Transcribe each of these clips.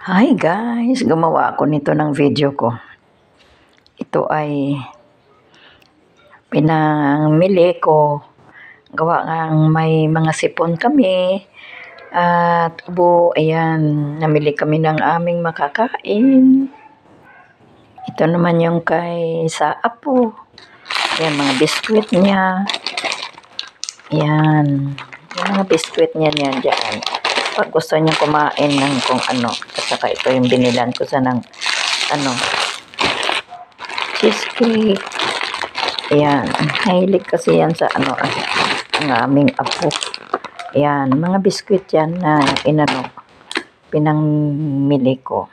Hi guys! Gumawa ako nito ng video ko. Ito ay pinamili ko. Gawa ng may mga sipon kami. At ubo, ayan, namili kami ng aming makakain. Ito naman yung kay sa apo. Ayan, mga biskwit niya. Ayan, yung mga biskwit niya dyan. Pag gusto niya kumain ng kung ano. At saka ito yung binilan ko sa ng cheesecake. Ayan, mahilig kasi yan sa ang aming apo. Ayan, mga biskwit yan na pinamili ko.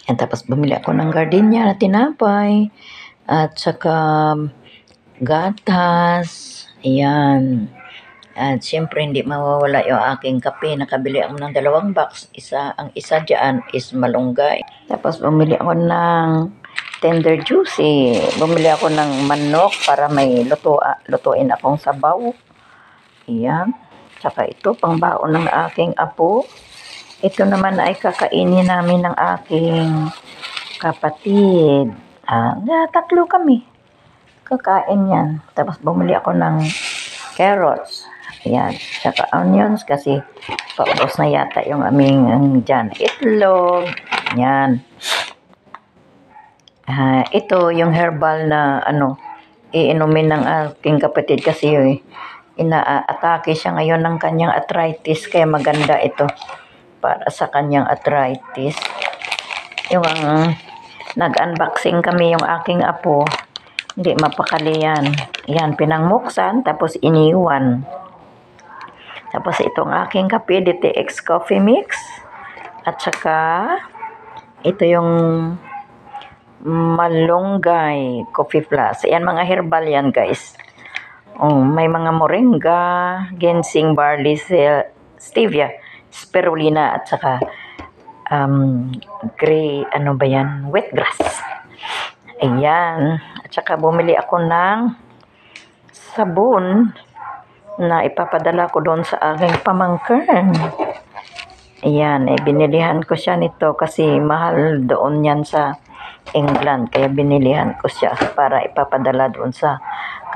Ayan, tapos bumili ako ng gardenia na tinapay. At saka gatas. Ayan. At siyempre hindi mawawala yung aking kape. Nakabili ako ng 2 box. Ang isa dyan is malunggay. Tapos bumili ako ng tender juicy. Bumili ako ng manok para may lutuin akong sabaw. Ayan. Tsaka ito, pangbaon ng aking apo. Ito naman ay kakainin namin ng aking kapatid. Tatlo kami. Kakain yan. Tapos bumili ako ng carrots. Ayan. Tsaka onions kasi paubos na yata yung aming dyan. Itlog. Ayan. Ito yung herbal na iinumin ng aking kapatid kasi inaatake siya ngayon ng kanyang arthritis. Kaya maganda ito para sa kanyang arthritis. Yung nag-unboxing kami yung aking apo. Hindi mapakali yan. Yan, pinangmuksan, tapos iniwan. Tapos itong aking kape, DTX Coffee Mix. At saka, ito yung malunggay Coffee Plus. Yan, mga herbal yan, guys. May mga moringa, ginseng, barley, stevia, spirulina, at saka wheatgrass. Ayan. At saka bumili ako ng sabon na ipapadala ko doon sa aking pamangkin. Ayan. Binilihan ko siya nito kasi mahal doon yan sa England. Kaya binilihan ko siya para ipapadala doon sa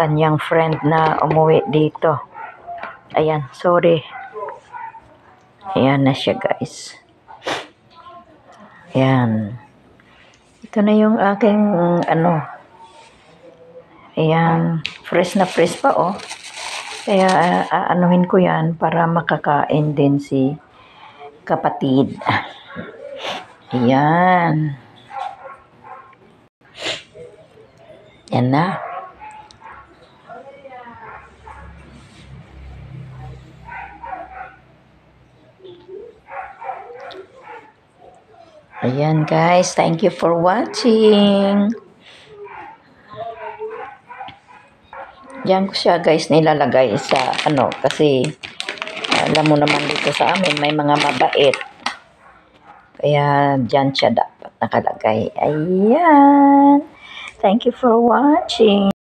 kanyang friend na umuwi dito. Ayan. Sorry. Ayan na siya, guys. Ayan. Ito na yung aking ayan, fresh na fresh pa Kaya aanuhin ko yan para makakain din si kapatid. Ayan. Yan na. Ayan guys, thank you for watching. Diyan ko siya guys nilalagay sa kasi alam mo naman dito sa amin may mga mabait. Kaya diyan siya dapat nakalagay. Ayan. Thank you for watching.